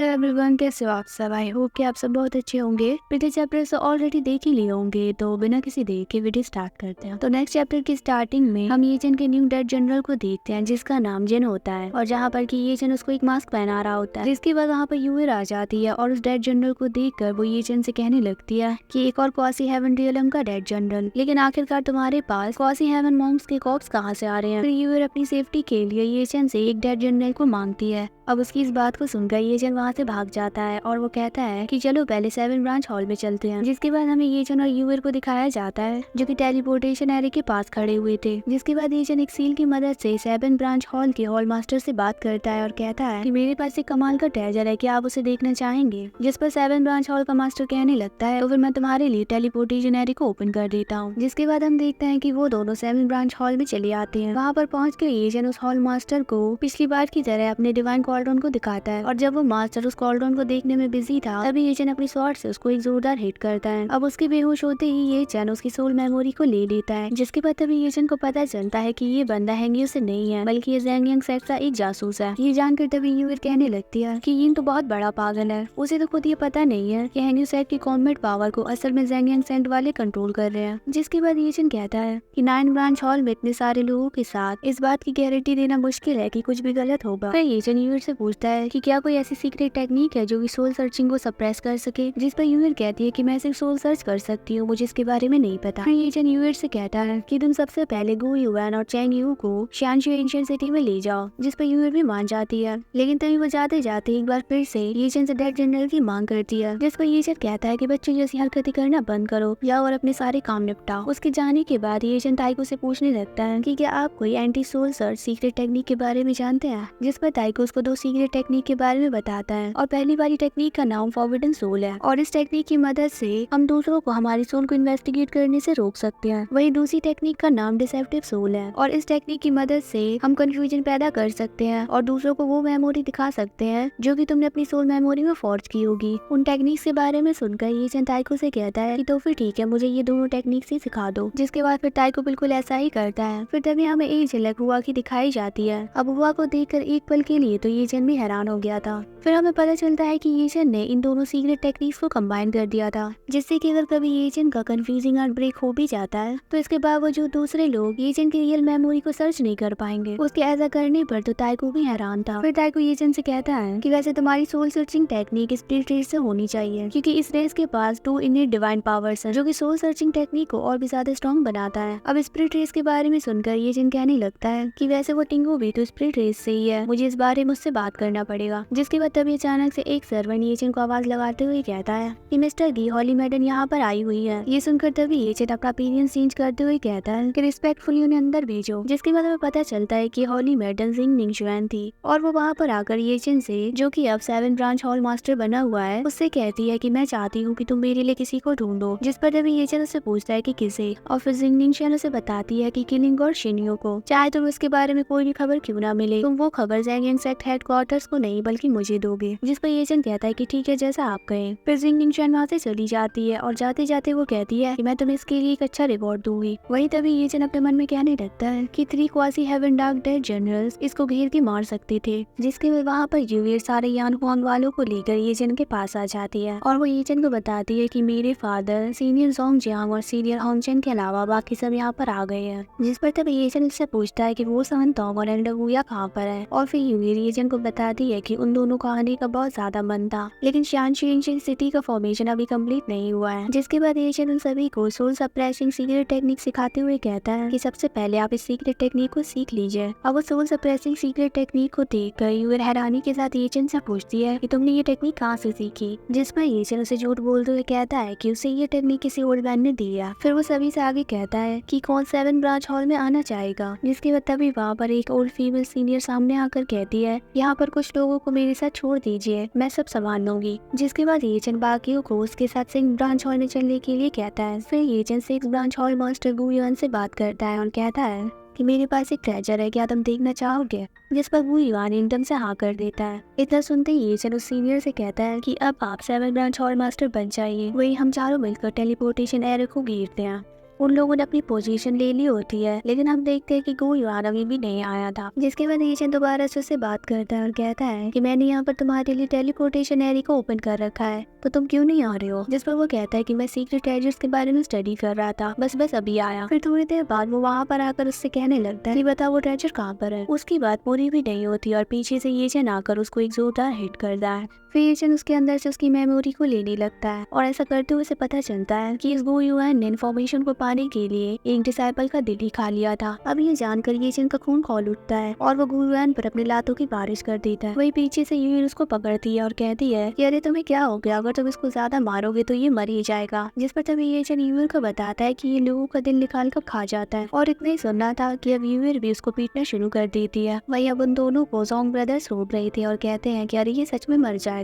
Hello everyone, कैसे हो आप सब। आई होप कि आप सब बहुत अच्छे होंगे। पिछले चैप्टर से ऑलरेडी देख ही लिए होंगे, तो बिना किसी देर के वीडियो स्टार्ट करते हैं। तो नेक्स्ट चैप्टर की स्टार्टिंग में हम ये जन के न्यू डेड जनरल को देखते हैं, जिसका नाम जिन होता है, और जहाँ पर कि ये जन उसको एक मास्क पहना रहा होता है। जिसके बाद वहाँ पर यूएर आ जाती है और उस डेड जनरल को देखकर वो ये जन से कहने लगती है कि एक और क्वासी हेवन रियलम का डेड जनरल, लेकिन आखिरकार तुम्हारे पास क्वासी हेवन मॉन्क्स के कॉप्स कहाँ से आ रहे हैं। फिर यूएर अपनी सेफ्टी के लिए ये जन से एक डेड जनरल को मांगती है। अब उसकी इस बात को सुनकर ये जन वहाँ से भाग जाता है और वो कहता है कि चलो पहले 7 ब्रांच हॉल में चलते हैं। जिसके बाद हमें ये जन और यूएर को दिखाया जाता है जो कि टेलीपोर्टेशन एरे के पास खड़े हुए थे। जिसके बाद ये जन एक सील की मदद से 7 ब्रांच हॉल के हॉल मास्टर से बात करता है और कहता है कि मेरे पास एक कमाल का ट्रेजर है, क्या आप उसे देखना चाहेंगे। जिस पर 7 ब्रांच हॉल का मास्टर कहने लगता है तो फिर मैं तुम्हारे लिए टेलीपोर्टेशन एरे को ओपन कर देता हूँ। जिसके बाद हम देखते हैं कि वो दोनों 7 ब्रांच हॉल में चले आते हैं। वहाँ पर पहुँच कर ये जन उस हॉल मास्टर को पिछली बार की तरह अपने डिवाइन कॉल्ड्रॉन को दिखाता है, और जब वो मास्टर उस कॉल्ड्रॉन को देखने में बिजी था तभी ये जन अपनी स्वॉर्ड से उसको एक जोरदार हिट करता है। अब उसके बेहोश होते ही ये जन उसकी सोल मेमोरी को ले लेता है। जिसके बाद तभी ये जन को पता चलता है कि ये बंदा हैंगियो से नहीं है, बल्कि ये ज़ेंगियंग सेक्ट का एक जासूस है। ये जानकर तभी यूएर कहने लगती है कि यिन तो बहुत बड़ा पागल है, उसे तो खुद ये पता नहीं है कि हैंगियो सेक्ट की कॉम्बैट पावर को असल में ज़ेंगियंग सेक्ट वाले कंट्रोल कर रहे हैं। जिसके बाद ये जन कहता है कि 9 ब्रांच हॉल में इतने सारे लोगों के साथ इस बात की गारंटी देना मुश्किल है कि कुछ भी गलत होगा। फिर ये जन यूएर से पूछता है कि क्या कोई ऐसी सीक्रेट टेक्निक है जो कि सोल सर्चिंग को सप्रेस कर सके। जिस पर यूएर कहती है कि मैं सिर्फ सोल सर्च कर सकती हूँ, मुझे इसके बारे में नहीं पता। फिर ये जन यूएर से कहता है कि तुम सबसे पहले गु युआन और चैंग यू को शानशु एंशिएंट सिटी में ले जाओ। जिस पर यूएर भी मान जाती है, लेकिन तभी वो जाते जाते एक बार फिर से ये जन से डेड जनरल की मांग करती है। जिस पर ये जन कहता है कि बच्चों जैसी हरकतें करना बंद करो, जाओ और अपने सारे काम निपटाओ। उसके जाने के बाद ये जन ताइको से पूछने लगता है कि क्या आप कोई anti soul search secret technique के बारे में जानते हैं। जिस पर ताइको उसको 2 सीक्रेट टेक्निक के बारे में बताता है, और पहली वाली टेक्निक का नाम फॉरबिडन सोल है, और इस टेक्निक की मदद से हम दूसरों को हमारी सोल को इन्वेस्टिगेट करने से रोक सकते हैं। वही दूसरी टेक्निक का नाम डिसेप्टिव सोल है, और इस टेक्निक की मदद से हम कंफ्यूजन पैदा कर सकते हैं और दूसरों को वो मेमोरी दिखा सकते हैं जो कि तुमने अपनी सोल मेमोरी में फॉर्ज की होगी। उन टेक्निक्स के बारे में सुनकर ये जन ताइको से कहता है कि तो फिर ठीक है, मुझे ये दोनों टेक्निक्स ही सिखा दो। जिसके बाद फिर ताइको बिल्कुल ऐसा ही करता है। फिर तभी हमें एक झलक हुआ की दिखाई जाती है। अब हुआ को देखकर एक पल के लिए तो ये जन भी हैरान हो गया था। फिर हमें पता चलता है कि ये जन ने इन दोनों सीक्रेट टेक्निक्स को कंबाइन कर दिया था, जिससे कि अगर कभी ये जन का कंफ्यूजिंग आउटब्रेक हो भी जाता है तो इसके बावजूद दूसरे लोग ये जन की रियल मेमोरी को सर्च नहीं कर पाएंगे। उसके ऐसा करने पर तो ताइको भी हैरान था। फिर ताइको ये जन से कहता है कि वैसे तुम्हारी soul searching technique spirit race से होनी चाहिए, क्योंकि इस रेस के पास 2 इनर डिवाइन पावर्स हैं जो कि सोल सर्चिंग टेक्निक को और भी ज्यादा स्ट्रॉन्ग बनाता है। अब स्पिरिट रेस के बारे में सुनकर ये जन कहने लगता है कि वैसे वो टिंगो भी तो स्पिरिट रेस से ही है, मुझे इस बारे में उससे बात करना पड़ेगा। जिसके बाद तभी अचानक से एक सर्वेंट ये जन को आवाज लगाते हुए कहता है कि मिस्टर गी, हॉली मैडन यहाँ पर आई हुई है। ये सुनकर तभी ये जन अपना अपीयरेंस चेंज करते हुए कहता है कि रिस्पेक्टफुली उन्हें अंदर भेजो। जिसके बाद हमें पता चलता है कि हॉली मैडन जिंग निंगशुआन थी, और वो वहाँ पर आकर ये जन से, जो कि अब 7 ब्रांच हॉल मास्टर बना हुआ है, उससे कहती है कि मैं चाहती हूँ कि तुम मेरे लिए किसी को ढूंढो। जिस पर तभी ये जन उससे पूछता है कि किसे, और फिर जिंग निंगशुआन उसे बताती है कि किलिंग और शिनियो को, चाहे तुम इसके बारे में कोई भी खबर क्यों ना मिले, तुम वो खबर ज़ेंगियंग सेक्ट हेडक्वार्टर्स को नहीं बल्कि मुझे दोगे। जिस पर ये जन कहता है कि ठीक है, जैसा आप कहें। फिर जिंग निंगशुआन वहाँ से चली जाती है, और जाते जाते वो कहती है कि मैं तुम्हें इसके लिए एक अच्छा रिवॉर्ड दूंगी। वही तभी ये जन अपने मन में कहने लगता है कि 3 quasi heaven dark dead generals इसको घेर के मार सकते थे। जिसके बाद वहाँ पर यूएर सारे यान हुआंग वालों को लेकर ये जन के पास आ जाती है, और वो ये जन को बताती है कि मेरे फादर सीनियर जोंग जियांग और सीनियर होंगचन के अलावा बाकी सब यहाँ पर आ गए हैं। जिस पर तभी ये जन उससे पूछता है कि वो सन तोंग और एल्डर वुया कहाँ पर है, और फिर यूएर ये जन को बताती है कि उन दोनों को आने का बहुत ज्यादा मन था, लेकिन शानशु एंशिएंट सिटी का फॉर्मेशन अभी कंप्लीट नहीं हुआ है। जिसके बाद ये जन उन सभी को सोल सप्रेसिंग सीक्रेट टेक्निक सिखाते हुए कहता है कि सबसे पहले आप इस सीक्रेट टेक्निक को सीख लीजिए। अब वो सोल सप्रेसिंग सीक्रेट टेक्निक को देखकर यूएर हैरानी के साथ ये जन से पूछती है कि तुमने ये टेक्निक कहाँ से सीखी। जिस पर ये जन उसे झूठ बोलते हुए कहता है कि उसे ये टेक्निक किसी ओल्ड मैन ने दिया। फिर वो सभी से आगे कहता है कि कौन 7 ब्रांच हॉल में आना चाहेगा। जिसके बाद तभी वहाँ पर एक ओल्ड फीमेल सीनियर सामने आकर कहती है, यहाँ पर कुछ लोगों को मेरे साथ छोड़ दीजिए, मैं सब संभाल लूंगी। जिसके बाद ये जन बाकियों को उसके साथ 6 ब्रांच हॉल में चलने के लिए कहता है। फिर ये जन 6 ब्रांच हॉल मास्टर गु युआन से बात करता है और कहता है कि मेरे पास एक ट्रेजर है, क्या तुम देखना चाहोगे। जिस पर गु युआन एकदम से हाँ कर देता है। इतना सुनते ही ये जन उस सीनियर से कहता है कि अब आप 7 ब्रांच हॉल मास्टर बन जाइए, वही हम चारों मिलकर टेलीपोर्टेशन एरे को घेरते हैं। उन लोगों ने अपनी पोजीशन ले ली होती है, लेकिन हम देखते हैं कि गो युआन अभी भी नहीं आया था। जिसके बाद एजेंट दोबारा से उससे बात करता है और कहता है कि मैंने यहाँ पर तुम्हारे लिए टेलीपोर्टेशन एरिया को ओपन कर रखा है, तो तुम क्यों नहीं आ रहे हो। जिस पर वो कहता है कि मैं सीक्रेट ट्रेजर्स के बारे में स्टडी कर रहा था, बस अभी आया। फिर थोड़ी देर बाद वो वहाँ पर आकर उससे कहने लगता है कि बता वो ट्रेजर कहाँ पर है। उसकी बात पूरी भी नहीं होती और पीछे से एजेंट आकर उसको एक जोरदार हिट करता है। फिर एजेंट उसके अंदर से उसकी मेमोरी को लेने लगता है और ऐसा करते हुए उसे पता चलता है कि इस गो युआन ने इन्फॉर्मेशन को पाने के लिए एक डिसाइपल का दिल ही खा लिया था। अब ये जानकर एजेंट का खून खौल उठता है और वो गो युआन पर अपने लातों की बारिश कर देता है। वही पीछे से यूर उसको पकड़ती है और कहती है कि अरे तुम्हें क्या हो गया, अगर तुम इसको ज्यादा मारोगे तो ये मर ही जाएगा। जिस पर तभी एजेंट यूर को बताता है कि ये लोगों का दिल निकाल कर खा जाता है और इतना ही सुनना था कि अब यूर भी उसको पीटना शुरू कर देती है। वही अब उन दोनों को जोंग ब्रदर्स रोक रहे थे और कहते हैं कि अरे ये सच में मर जाएगा।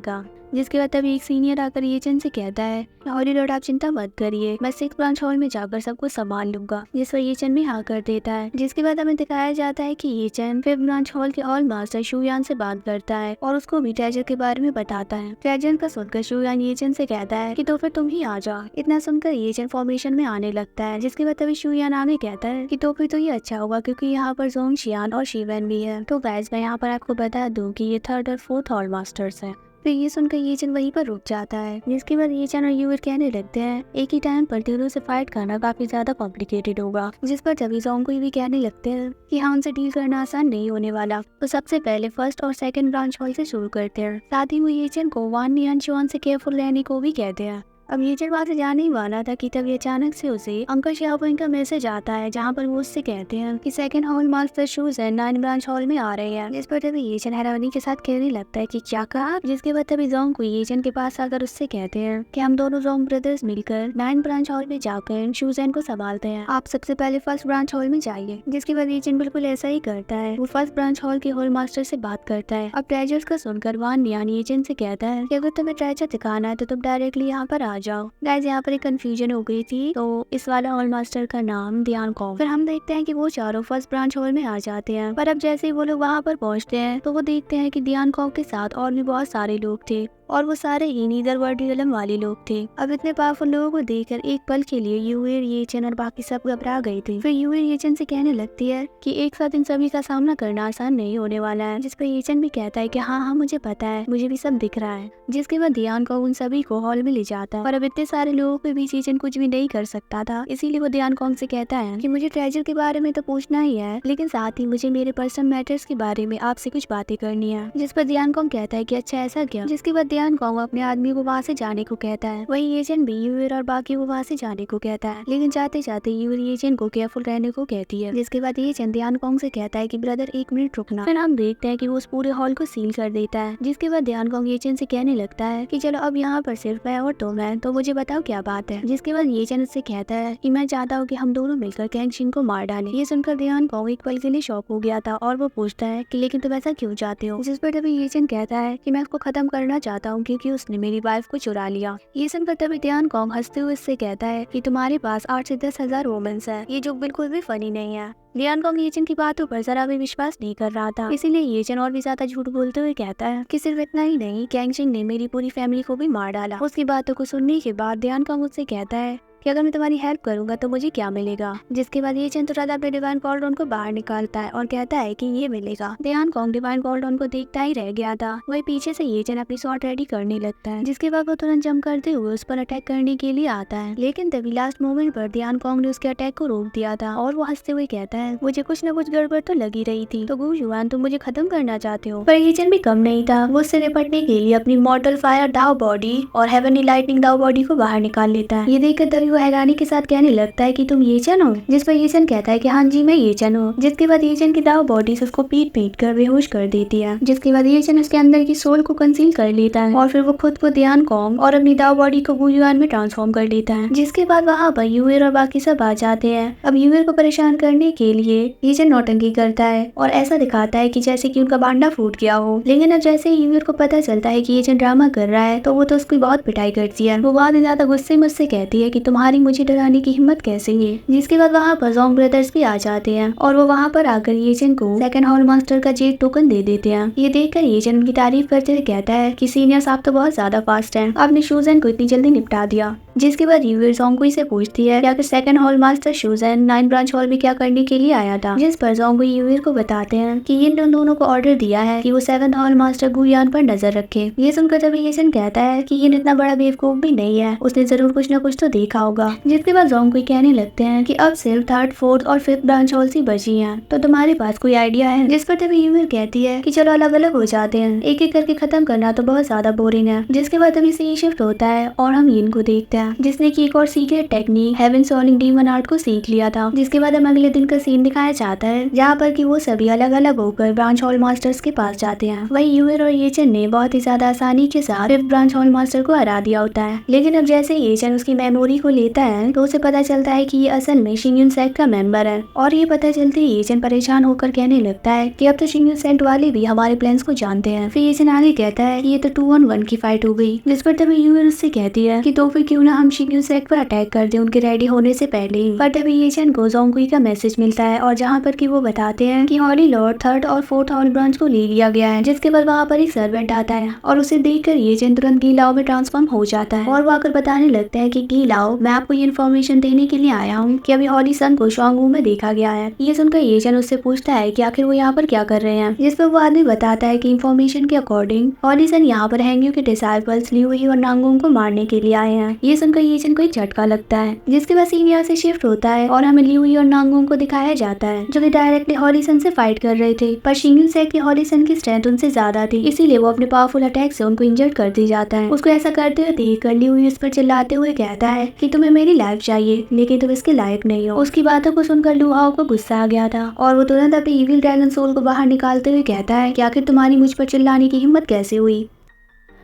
जिसके बाद तभी एक सीनियर आकर एजेंट से कहता है हॉलीलॉर्ड आप चिंता मत करिए, मैं 6 ब्रांच हॉल में जाकर सबको संभाल लूंगा। जिस पर एजेंट भी हाँ कर देता है। जिसके बाद हमें दिखाया जाता है कि एजेंट 5 ब्रांच हॉल के ऑल मास्टर शुयान से बात करता है और उसको भी ट्रेजर के बारे में बताता है। ट्रेजर का सुनकर शुयान एजेंट से कहता है कि तो फिर तुम ही आ जाओ। इतना सुनकर एजेंट फॉर्मेशन में आने लगता है। जिसके बाद तभी शुयान आगे कहता है कि तो फिर तो ये अच्छा होगा क्योंकि यहाँ पर जोंग शियान और शिवन भी है। तो गाइस मैं यहाँ पर आपको बता दूं कि ये 3rd और 4th हॉल मास्टर्स है। फिर ये सुनकर एजेंट वहीं पर रुक जाता है। जिसके बाद एजेंट और यूर कहने लगते हैं एक ही टाइम पर तीनों से फाइट करना काफी ज्यादा कॉम्प्लिकेटेड होगा। जिस पर तभी जोंग को भी कहने लगते हैं कि हाँ उनसे डील करना आसान नहीं होने वाला, तो सबसे पहले 1st और 2nd ब्रांच हॉल से शुरू करते हैं। साथ ही वो एजेंट को वान नियन चुआन से केयरफुल रहने को भी कहते हैं। अब एजेंट वहाँ से जाने ही वाला था कि तभी अचानक से उसे अंकल शाओपिंग का मैसेज आता है, जहाँ पर वो उससे कहते हैं कि 2nd हॉल मास्टर शूज है 9 ब्रांच हॉल में आ रहे हैं। जिस पर तभी एजेंट हैरानी के साथ कहने लगता है कि क्या कहा। जिसके बाद तभी जोंग को एजेंट के पास आकर उससे कहते हैं कि हम दोनों जोंग ब्रदर्स मिलकर 9 ब्रांच हॉल में जाकर शूजैन को संभालते हैं, आप सबसे पहले 1st ब्रांच हॉल में जाइए। जिसके बाद एजेंट बिल्कुल ऐसा ही करता है। वो 1st ब्रांच हॉल के हॉल मास्टर से बात करता है। अब ट्रेजर्स का सुनकर वान नियान एजेंट से कहता है कि अगर तुम्हें ट्रेजर दिखाना है तो तुम डायरेक्टली यहाँ पर आ जाओ। गाइस यहाँ पर एक कंफ्यूजन हो गई थी, तो इस वाला हॉल मास्टर का नाम ध्यान कॉन्ग। फिर हम देखते हैं कि वो चारों 1st ब्रांच हॉल में आ जाते हैं। पर अब जैसे ही वो लोग वहाँ पर पहुँचते हैं तो वो देखते हैं कि ध्यान कॉन्ग के साथ और भी बहुत सारे लोग थे और वो सारे ही नीदर वर्ल्ड रियलम वाले लोग थे। अब इतने पावरफुल लोगों को देखकर एक पल के लिए यूएर येचन और बाकी सब घबरा गई थी। फिर यूएर येचन से कहने लगती है कि एक साथ इन सभी का सामना करना आसान नहीं होने वाला है। जिस पर येचन भी कहता है कि हाँ हाँ मुझे पता है, मुझे भी सब दिख रहा है। जिसके बाद ध्यान को उन सभी को हॉल में ले जाता है और अब इतने सारे लोगों के बीच येचन कुछ भी नहीं कर सकता था, इसीलिए वो ध्यान कॉन्ग से कहता है कि मुझे ट्रेजर के बारे में तो पूछना ही है, लेकिन साथ ही मुझे मेरे पर्सनल मैटर्स के बारे में आपसे कुछ बातें करनी है। जिस पर ध्यान कॉन्ग कहता है कि अच्छा ऐसा क्या। जिसके बाद ध्यान कॉन्ग अपने आदमी को वहाँ से जाने को कहता है। वही एजेंट भी यूर और बाकी को वहाँ से जाने को कहता है, लेकिन जाते जाते यूर एजेंट को केयरफुल रहने को कहती है। जिसके बाद एजेंट ध्यान कॉन्ग से कहता है कि ब्रदर 1 मिनट रुकना। फिर हम देखते हैं कि वो उस पूरे हॉल को सील कर देता है। जिसके बाद ध्यान कॉन्ग एजेंट से कहने लगता है कि चलो अब यहाँ पर सिर्फ मैं और तुम है, तो मुझे बताओ क्या बात है। जिसके बाद एजेंट उससे कहता है कि मैं चाहता हूँ कि हम दोनों मिलकर कैंगशिन को मार डालें। ये सुनकर ध्यान कॉन्ग एक पल के लिए शॉक हो गया था और वो पूछता है कि लेकिन तुम ऐसा क्यों चाहते हो। जिस पर तभी एजेंट कहता है कि मैं उसको खत्म करना चाहता हूँ क्योंकि उसने मेरी वाइफ को चुरा लिया। ये सुनकर तभी ध्यान कॉन्ग हंसते हुए इससे कहता है कि तुम्हारे पास 8 से 10 हजार वोमेंस है। ये जो बिल्कुल भी फनी नहीं है। ध्यान कॉन्ग एजेंट की बातों पर जरा भी विश्वास नहीं कर रहा था, इसीलिए एजेंट और भी ज्यादा झूठ बोलते हुए कहता है कि सिर्फ इतना ही नहीं, कैंगशिन ने मेरी पूरी फैमिली को भी मार डाला। उसकी बातों को सुनने के बाद ध्यान कॉन्ग उससे कहता है कि अगर मैं तुम्हारी हेल्प करूंगा तो मुझे क्या मिलेगा। जिसके बाद एजेंट तुरंत अपने डिवाइन कॉल्डन को बाहर निकालता है और कहता है कि ये मिलेगा। ध्यान कॉन्ग डिवाइन कॉल्डन को देखता ही रह गया था। वही पीछे से एजेंट अपनी शॉट रेडी करने लगता है। जिसके बाद वो तुरंत जंप करते हुए उस पर अटैक करने के लिए आता है, लेकिन तभी लास्ट मोमेंट पर ध्यान कॉन्ग ने उसके अटैक को रोक दिया था और वो हंसते हुए कहता है मुझे कुछ न कुछ गड़बड़ तो लगी रही थी, तो गो युआन तुम मुझे खत्म करना चाहते हो। पर एजेंट भी कम नहीं था, वो उससे निपटने के लिए अपनी मॉर्टल फायर दाव बॉडी और हेवनली लाइटनिंग दाव बॉडी को बाहर निकाल लेता है। ये देखकर तभी वो हैरानी के साथ कहने लगता है कि तुम येचन हो। जिस पर येचन कहता है कि हाँ जी मैं येचन हूँ। जिसके बाद येचन की दाव बॉडी से उसको पीट पीट कर बेहोश कर देती है। जिसके बाद येचन उसके अंदर की सोल को कंसील कर लेता है और फिर वो खुद को ध्यान कॉन्ग और अपनी दाव बॉडी को गो युआन में ट्रांसफॉर्म कर लेता है। जिसके बाद वहाँ पर यूएर और बाकी सब आ जाते हैं। अब यूएर को परेशान करने के लिए येचन नौटंकी करता है और ऐसा दिखाता है कि जैसे कि उनका भांडा फूट गया हो, लेकिन अब जैसे ही यूएर को पता चलता है कि येचन ड्रामा कर रहा है तो वो तो उसकी बहुत पिटाई करती है। वो बहुत ज्यादा गुस्से में उससे कहती है कि तुम्हारी मुझे डराने की हिम्मत कैसे है। जिसके बाद वहाँ पर जोंग ब्रदर्स भी आ जाते हैं और वो वहाँ पर आकर येचन को 2nd हॉल मास्टर का जेट टोकन दे देते हैं। ये देखकर येचन उनकी तारीफ करते हुए कहता है कि सीनियर साहब तो बहुत ज्यादा फास्ट हैं, आपने शूजन को इतनी जल्दी निपटा दिया। जिसके बाद यूवी जोंगकुई से पूछती है कि आखिर सेकंड हॉल मास्टर शुजन 9 ब्रांच हॉल में क्या करने के लिए आया था, जिस पर जोंगकुई यूवी को बताते हैं कि इन दोनों को ऑर्डर दिया है कि वो 7th हॉल मास्टर गुयान पर नजर रखे। ये सुनकर तभी येचन कहता है कि ये इतना बड़ा बेवकूफ भी नहीं है, उसने जरूर कुछ न कुछ तो देखा होगा। जिसके बाद जोंगकुई कहने लगते हैं कि अब सिर्फ 3rd, 4th और 5th ब्रांच हॉल ही बची हैं, तो तुम्हारे पास कोई आइडिया है? जिस पर तभी यूवी कहती है कि चलो अलग अलग हो जाते हैं, एक एक करके खत्म करना तो बहुत ज्यादा बोरिंग है। जिसके बाद तभी सीन शिफ्ट होता है और हम यिन को देखते हैं जिसने की एक और secret technique heaven swallowing demon art को सीख लिया था। जिसके बाद हम अगले दिन का सीन दिखाया जाता है जहाँ पर कि वो सभी अलग अलग होकर ब्रांच हॉल मास्टर्स के पास जाते हैं। वही यूएर और येचन ने बहुत ही ज्यादा आसानी के साथ 5th ब्रांच हॉल मास्टर को हरा दिया होता है। लेकिन अब जैसे येचन उसकी मेमोरी को लेता है तो उसे पता चलता है कि ये असल में शिंगयुन सेक्ट का मेंबर है। और ये पता चलते ही येचन परेशान होकर कहने लगता है कि अब तो शिंगयुन सेक्ट वाले भी हमारे प्लान्स को जानते हैं। फिर येचन आगे कहता है कि ये तो 2-on-1 की फाइट हो गई। जिस पर तभी यूएर उससे कहती है कि तो फिर क्यों ना हम शिंगयुन सेक्ट पर अटैक कर दें उनके रेडी होने से पहले ही। पर तभी येचन को जोंगकुई का मैसेज मिलता है और जहाँ पर कि वो बताते हैं कि हॉली लॉर्ड 3rd और 4th हॉल ब्रांच को ले लिया गया है। जिसके बाद वहाँ पर एक सर्वेंट आता है और उसे देखकर येचन तुरंत गीलाओ में ट्रांसफॉर्म हो जाता है और वो आकर बताने लगता है कि गीलाओ, मैं आपको ये इन्फॉर्मेशन देने के लिए आया हूँ कि अभी हॉली सन को शॉन्गवू में देखा गया है। ये सुनकर येचन उससे पूछता है कि आखिर वो यहाँ पर क्या कर रहे हैं। जिस पर वो आदमी बताता है कि इन्फॉर्मेशन के अकॉर्डिंग हॉली सन यहाँ पर हैंग्यू के डिसाइपल्स लियूई और नांगोंग को मारने के लिए आए हैं। ये सुनकर येचन को एक झटका लगता है। जिसके बाद सीन यहाँ से शिफ्ट होता है और हमें लियूई और नांगोंग को दिखाया जाता है जो कि डायरेक्टली हॉली सन से फाइट कर रहे थे। पर शिंगयुन सेक्ट की हॉली सन की स्ट्रेंथ उनसे ज्यादा थी, इसीलिए वो अपने पावरफुल अटैक से उनको इंजर्ड कर दी जाता है। उसको ऐसा करते हुए देखकर लियूई उस पर चिल्लाते हुए कहता है कि तुम्हें मेरी लाइफ चाहिए लेकिन तुम इसके लायक नहीं हो। उसकी बातों को सुनकर लू हाओ को गुस्सा आ गया था और वो तुरंत अपने इविल ड्रैगन सोल को बाहर निकालते हुए कहता है कि आखिर तुम्हारी मुझ पर चिल्लाने की हिम्मत कैसे हुई।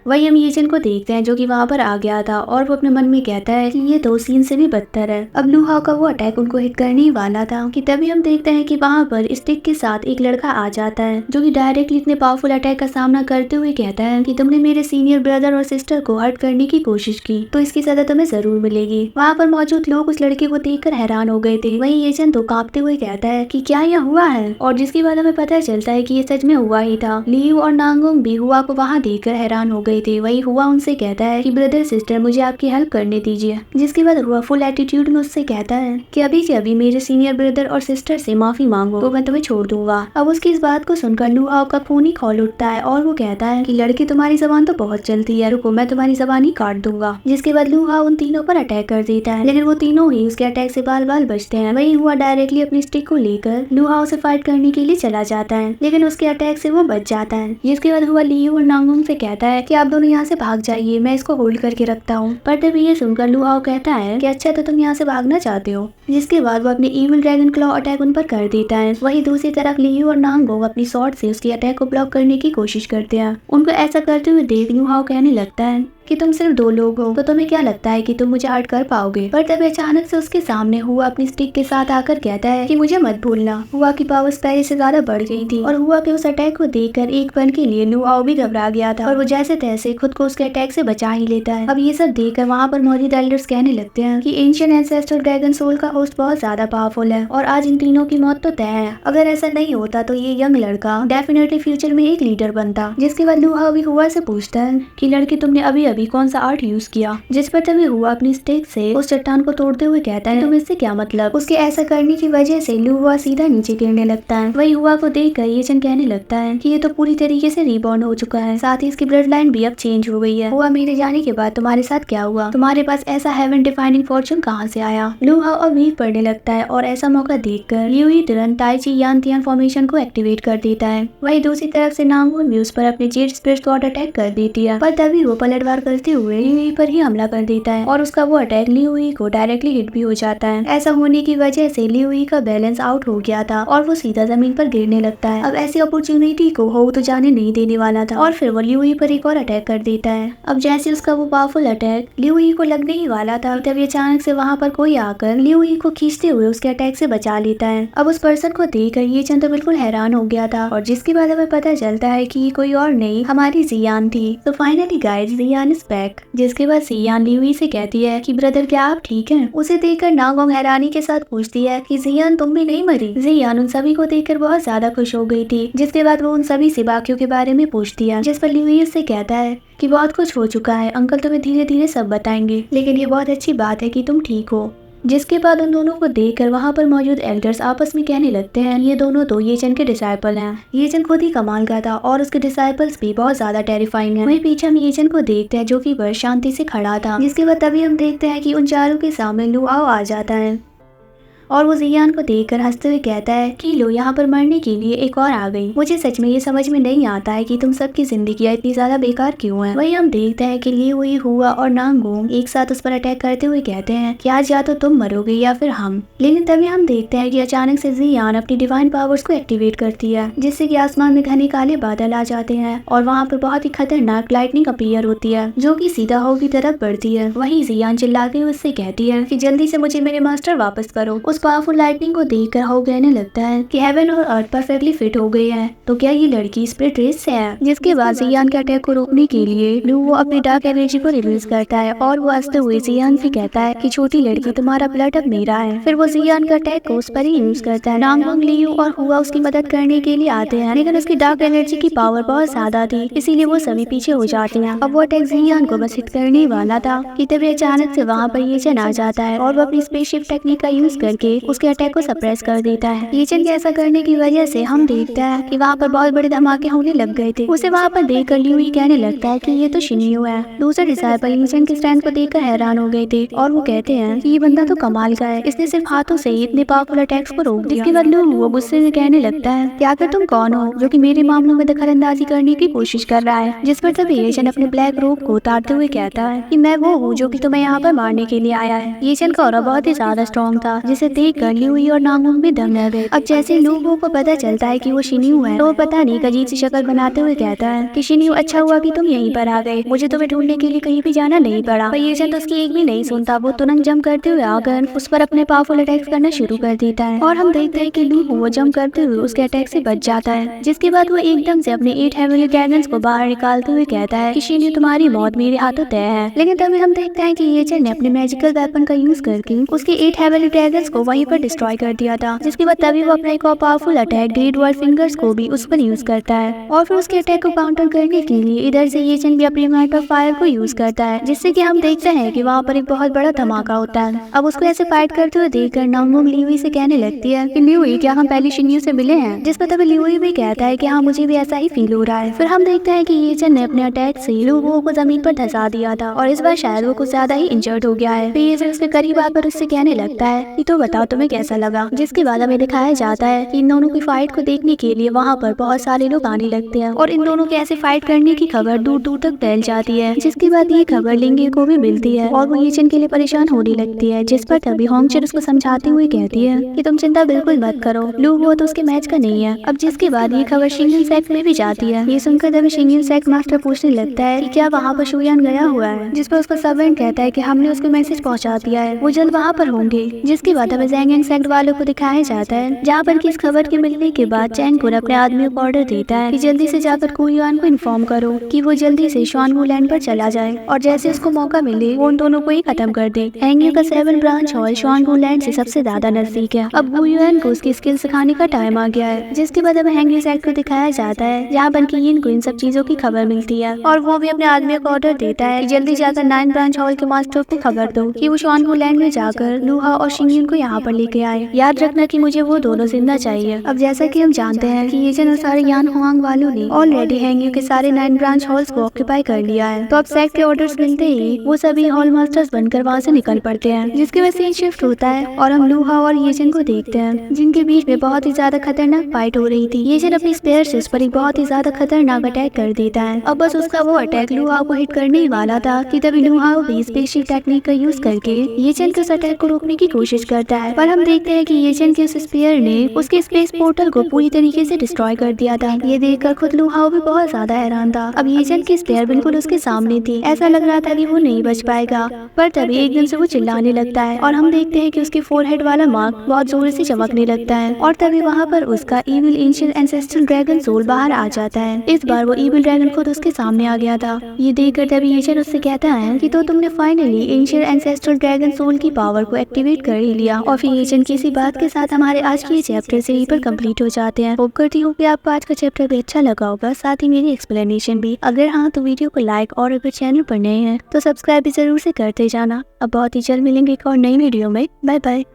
वही हम येचन को देखते हैं जो कि वहाँ पर आ गया था और वो अपने मन में कहता है कि ये तो सीन से भी बदतर है। अब लू हाओ का वो अटैक उनको हिट करने ही वाला था कि तभी हम देखते हैं कि वहाँ पर स्टिक के साथ एक लड़का आ जाता है जो कि डायरेक्टली इतने पावरफुल अटैक का सामना करते हुए कहता है कि तुमने मेरे सीनियर ब्रदर और सिस्टर को हर्ट करने की कोशिश की तो इसकी सजा तुम्हें जरूर मिलेगी। वहाँ पर मौजूद लोग उस लड़के को देखकर हैरान हो गए थे। वही येचन तो कांपते हुए कहता है कि क्या यह हुआ है, और जिसके बाद हमें पता चलता है कि ये सच में हुआ ही था। लियू और नांगोंग भी हुआ को वहाँ देखकर हैरान हो गए थे। वही हुआ उनसे कहता है कि ब्रदर सिस्टर मुझे आपकी हेल्प करने दीजिए। जिसके बाद हुआ फुल एटीट्यूड में उससे कहता है कि अभी के अभी मेरे सीनियर ब्रदर और सिस्टर से माफी मांगो तो मैं तुम्हें छोड़ दूंगा। अब उसकी इस बात को सुनकर लू हाओ का खून ही खौल उठता है और वो कहता है कि लड़की तुम्हारी जबान तो बहुत चलती है, रुको मैं तुम्हारी जबान ही काट दूंगा। जिसके बाद लू हाओ उन तीनों पर अटैक कर देता है लेकिन वो तीनों ही उसके अटैक से बाल बाल बचते हैं। वही हुआ डायरेक्टली अपनी स्टिक को लेकर लू हाओ से फाइट करने के लिए चला जाता है लेकिन उसके अटैक से वो बच जाता है। जिसके बाद हुआ लियू और नांगोंग से कहता है कि आप दोनों यहाँ से भाग जाइए, मैं इसको होल्ड करके रखता हूँ। पर तभी ये सुनकर लू हाओ कहता है कि अच्छा तो तुम यहाँ से भागना चाहते हो। जिसके बाद वो अपने इविल ड्रैगन क्लॉ अटैक उन पर कर देता है। वही दूसरी तरफ लियू और नांगोंग अपनी स्वॉर्ड से उसकी अटैक को ब्लॉक करने की कोशिश करते हैं। उनको ऐसा करते हुए देख लू हाओ कहने लगता है कि तुम सिर्फ 2 लोग हो तो तुम्हें क्या लगता है कि तुम मुझे हर्ट कर पाओगे। पर तभी अचानक से उसके सामने हुआ अपनी स्टिक के साथ आकर कहता है कि मुझे मत भूलना। हुआ की पावर्स पहले से ज्यादा बढ़ गई थी और हुआ के उस अटैक को देखकर एक पल के लिए लू हाओ भी घबरा गया था और वो जैसे तैसे खुद को उसके अटैक से बचा ही लेता है। अब ये सब देखकर वहाँ पर मौजूद एल्डर्स कहने लगते हैं कि एंशिएंट एंसेस्ट्रल ड्रैगन सोल का होस्ट बहुत ज्यादा पावरफुल है और आज इन तीनों की मौत तो तय है। अगर ऐसा नहीं होता तो ये यंग लड़का डेफिनेटली फ्यूचर में एक लीडर बनता। जिसके बाद लू हाओ भी हुआ से पूछता है कि लड़की तुमने अभी अभी कौन सा आर्ट यूज किया। जिस पर तभी हुआ अपनी स्टिक से उस चट्टान को तोड़ते हुए कहता है तुम इससे क्या मतलब। उसके ऐसा करने की वजह से लू हुआ सीधा नीचे गिरने लगता है। वही हुआ को देखकर येचन कहने लगता है कि ये तो पूरी तरीके से रीबॉर्न हो चुका है, साथ ही इसकी ब्लड लाइन भी अब चेंज हो गई है। हुआ मेरे जाने के बाद तुम्हारे साथ क्या हुआ, तुम्हारे पास ऐसा हेवन डिफाइनिंग फॉर्चून कहाँ से आया। लू हाओ अब वीक पड़ने लगता है और ऐसा मौका देखकर लियू ही तुरंत ताइची यान तियान फॉर्मेशन को एक्टिवेट कर देता है। वही दूसरी तरफ से नांगोन भी उस पर अपने जेड स्पिरिट को अटैक कर देती है। पर तभी वो पलटवार करते हुए लियू पर ही हमला कर देता है और उसका वो अटैक लियू को डायरेक्टली हिट भी हो जाता है। ऐसा होने की वजह से लियू का बैलेंस आउट हो गया था और वो सीधा जमीन पर गिरने लगता है। अब ऐसी अपॉर्चुनिटी को हो तो जाने नहीं देने वाला था और फिर वो लियू पर एक और अटैक कर देता है। अब जैसे उसका वो पावरफुल अटैक लियू को लगने ही वाला था तभी अचानक से वहाँ पर कोई आकर लियू को खींचते हुए उसके अटैक से बचा लेता है। अब उस पर्सन को देखकर ये चंद तो बिल्कुल हैरान हो गया था और जिसके बाद हमें पता चलता है कि ये कोई और नहीं हमारी जियान थी। तो finally guys Jian is back. जिसके बाद जियान लियुई से कहती है कि ब्रदर क्या आप ठीक हैं? उसे देखकर नागोंग हैरानी के साथ पूछती है कि जियान तुम भी नहीं मरी? जियान उन सभी को देखकर बहुत ज्यादा खुश हो गई थी। जिसके बाद वो उन सभी से बाकियों के बारे में पूछती है, जिस पर लियुई उससे कहता है कि बहुत कुछ हो चुका है, अंकल तुम्हें धीरे धीरे सब बताएंगे, लेकिन ये बहुत अच्छी बात है कि तुम ठीक हो। जिसके बाद उन दोनों को देखकर वहाँ पर मौजूद एल्डर्स आपस में कहने लगते हैं ये दोनों तो येचन के डिसाइपल हैं। येचन खुद ही कमाल का था और उसके डिसाइपल्स भी बहुत ज्यादा टेरिफाइंग हैं। वहीं पीछे हम येचन को देखते हैं जो कि बस शांति से खड़ा था। जिसके बाद तभी हम देखते हैं कि उन चारों के सामने लू आओ आ जाता है और वो जियान को देखकर हंसते हुए कहता है कि लो यहाँ पर मरने के लिए एक और आ गई। मुझे सच में ये समझ में नहीं आता है कि तुम सबकी जिंदगी इतनी ज्यादा बेकार क्यों है। वही हम देखते हैं कि लियुई, हुआ और नांगोंग एक साथ उस पर अटैक करते हुए कहते हैं कि आज या तो तुम मरोगे या फिर हम। लेकिन तभी हम देखते हैं कि अचानक से जियान अपनी डिवाइन पावर्स को एक्टिवेट करती है, जिससे कि आसमान में घने काले बादल आ जाते हैं और वहाँ पर बहुत ही खतरनाक लाइटनिंग अपीयर होती है जो कि सीधा हो की तरफ बढ़ती है। वही जियान चिल्लाते हुए उससे कहती है कि जल्दी से मुझे मेरे मास्टर वापस करो। उस पावरफुल लाइटनिंग को देखकर हो कहने लगता है कि हेवन और अर्थ परफेक्टली फिट हो गई है, तो क्या ये लड़की स्पिरिट रेस से है? जिसके बाद जियान के अटैक को रोकने के लिए लू वो अपनी डार्क एनर्जी को रिलीज करता है और वो हंसते हुए जियान से कहता है कि छोटी लड़की तुम्हारा ब्लड अब मेरा है। फिर वो जियान का अटैक को उस पर ही यूज करता है। नांगोंग, लियू और हुआ उसकी मदद करने के लिए आते हैं, लेकिन उसकी डार्क एनर्जी की पावर बहुत ज्यादा थी, इसीलिए वो सभी पीछे हो जाते हैं। अब वो अटैक जियान को बस हिट करने वाला था कि तभी अचानक से वहाँ पर येचन आ जाता है और वो अपनी स्पेसशिप टेक्निक का यूज करके उसके अटैक को सप्रेस कर देता है। येचन के ऐसा करने की वजह से हम देखते हैं कि वहाँ पर बहुत बड़े धमाके होने लग गए थे। उसे वहाँ पर देखकर लियुई कहने लगता है कि ये तो शिन्यू है। दूसरे डिसाइपल येचन के स्ट्रेंथ को देखकर हैरान हो गए थे और वो कहते हैं कि ये बंदा तो कमाल का है, इसने सिर्फ हाथों से ही इतने पावरफुल अटैक्स को रोक दिया। इसके बाद लू वो गुस्से में कहने लगता है कि आखिर तुम कौन हो जो कि मेरे मामलों में दखल अंदाजी करने की कोशिश कर रहा है। जिस पर तभी येचन अपने ब्लैक रोब को उतारते हुए कहता है कि मैं वो हूँ जो कि तुम्हें यहाँ पर मारने के लिए आया है। येचन का ऑरा बहुत ही ज्यादा स्ट्रॉन्ग था, जिसे देखकर लियुई और नांगोंग भी दंग रह गए। अब जैसे लोगों को पता चलता है कि वो शिन्यू है, तो वो पता नहीं अजीब सी शक्ल बनाते हुए कहता है कि शिन्यू अच्छा हुआ कि तुम यहीं पर आ गए, मुझे तुम्हें ढूंढने के लिए कहीं भी जाना नहीं पड़ा। पर येचन तो उसकी एक भी नहीं सुनता, वो तुरंत जंप करते हुए आकर उस पर अपने पावरफुल अटैक्स करना शुरू कर देता है और हम देखते हैं कि लू वो जंप करते हुए उसके अटैक से बच जाता है। जिसके बाद वो एकदम से अपने 8 हेवनली ड्रैगन्स को बाहर निकालते हुए कहता है कि शिन्यू तुम्हारी मौत मेरे हाथों तय है। लेकिन तभी हम देखते हैं कि येचन ने अपने मैजिकल वेपन का यूज करके उसके 8 हेवनली ड्रैगन्स को वहीं पर डिस्ट्रॉय कर दिया था। जिसके बाद तभी वो अपना एक और powerful attack great world fingers को भी उस पर यूज करता है और फिर उसके अटैक को काउंटर करने के लिए इधर से येचन भी अपनी माइट ऑफ फायर को यूज करता है, जिससे कि हम देखते हैं कि वहाँ पर एक बहुत बड़ा धमाका होता है। अब उसको ऐसे फाइट करते हुए देखकर नांगोंग लियुई से कहने लगती है कि लियुई क्या हम पहले शिन्यू से मिले हैं? जिस पर तभी लियुई भी कहता है कि हाँ मुझे भी ऐसा ही फील हो रहा है। फिर हम देखते हैं कि येचन ने अपने अटैक से लुवो को जमीन पर धंसा दिया था और इस बार शायद वो कुछ ज्यादा ही इंजर्ड हो गया है। फिर येचन उसके करीब आकर उससे कहने लगता है कि तो बताओ तुम्हें कैसा लगा। जिसके बाद हमें दिखाया जाता है कि इन दोनों की फाइट को देखने के लिए वहाँ पर बहुत सारे लोग आने लगते हैं और इन दोनों के ऐसे फाइट करने की खबर दूर दूर तक फैल जाती है। जिसके बाद ये खबर लिंगे को भी मिलती है और वो येचन के लिए परेशान होने लगती है। जिस पर तभी होंगचन उसको समझाते हुए कहती है कि तुम चिंता बिल्कुल मत करो, लू वो तो उसके मैच का नहीं है। अब जिसके बाद ये खबर शिंगन सेक्ट में भी जाती है। ये सुनकर तभी शिंगन सेक्ट मास्टर पूछने लगता है कि क्या वहाँ पर शुयान गया हुआ है? जिस पर उसका सर्वेंट कहता है कि हमने उसको मैसेज पहुँचा दिया है, वो जल्द वहाँ पर होंगे। जिसके बाद हमें ज़ैंगिंग सेक्ट वालों को दिखाया जाता है, जहाँ पर कि इस खबर के मिलने के बाद चैंगकुर अपने आदमियों को ऑर्डर देता है कि जल्दी से जाकर कुयुआन को इन्फॉर्म करो कि वो जल्दी से शुआनवू लैंड पर चला जाए और जैसे उसको मौका मिले वो उन दोनों को ही खत्म कर दे। हैंगयू का 7 ब्रांच हॉल शुआनवू लैंड से सबसे ज्यादा नजदीक है। अब कुयुआन को उसकी स्किल सिखाने का टाइम आ गया है। जिसके बाद हमें हैंगयू सेक्ट को दिखाया जाता है, जहाँ पर कि यिन को इन सब चीजों की खबर मिलती है और वो भी अपने आदमियों को ऑर्डर देता है कि जल्दी जाकर 9 ब्रांच हॉल के मास्टर को खबर दो कि वो शुआनवू लैंड में जाकर लूहा और शिंगयू को यहाँ पर लेके आए। याद रखना कि मुझे वो दोनों जिंदा चाहिए। अब जैसा कि हम जानते हैं कि येचन और सारे यान हुआंग वालों ने ऑलरेडी हैंगयू के सारे 9 ब्रांच हॉल्स को ऑक्यूपाई कर लिया है। तो अब सेक्ट के ऑर्डर्स मिलते ही वो सभी हॉल मास्टर्स बनकर वहाँ से निकल पड़ते हैं। जिसके वजह से शिफ्ट होता है और हम लूहा और येचन को देखते हैं, जिनके बीच में बहुत ही ज्यादा खतरनाक फाइट हो रही थी। येचन अपनी स्पेयर से उस पर एक बहुत ही ज्यादा खतरनाक अटैक कर देता है। अब बस उसका वो अटैक लूहा को हिट करने ही वाला था कि तभी लूहा भी स्पेशल टेक्निक का यूज करके येचन के उस अटैक को रोकने की कोशिश करता है, पर हम देखते हैं कि एजेंट के उस स्पेयर ने उसके स्पेस पोर्टल को पूरी तरीके से डिस्ट्रॉय कर दिया था। ये देखकर खुद लू हाउ भी बहुत ज्यादा हैरान था। अब एजेंट की स्पेयर बिल्कुल उसके सामने थी, ऐसा लग रहा था कि वो नहीं बच पाएगा, पर तभी एकदम से वो चिल्लाने लगता है और हम देखते हैं कि उसके फोरहेड वाला मार्क बहुत जोर से चमकने लगता है और तभी वहाँ पर उसका evil ancient ancestral dragon soul बाहर आ जाता है। इस बार वो इविल ड्रैगन खुद उसके सामने आ गया था। ये देखकर तभी एजेंट उससे कहता है कि तो तुमने finally ancient ancestral dragon soul की पावर को एक्टिवेट कर ही लिया। और फिर एजेंट किसी बात के साथ हमारे आज के चैप्टर से यहीं पर कंप्लीट हो जाते हैं। होप करती हूँ कि आपको आज का चैप्टर भी अच्छा लगा होगा, साथ ही मेरी एक्सप्लेनेशन भी। अगर हाँ तो वीडियो को लाइक और अगर चैनल पर नए हैं तो सब्सक्राइब भी जरूर से करते जाना। अब बहुत ही जल्द मिलेंगे एक और नई वीडियो में। Bye bye.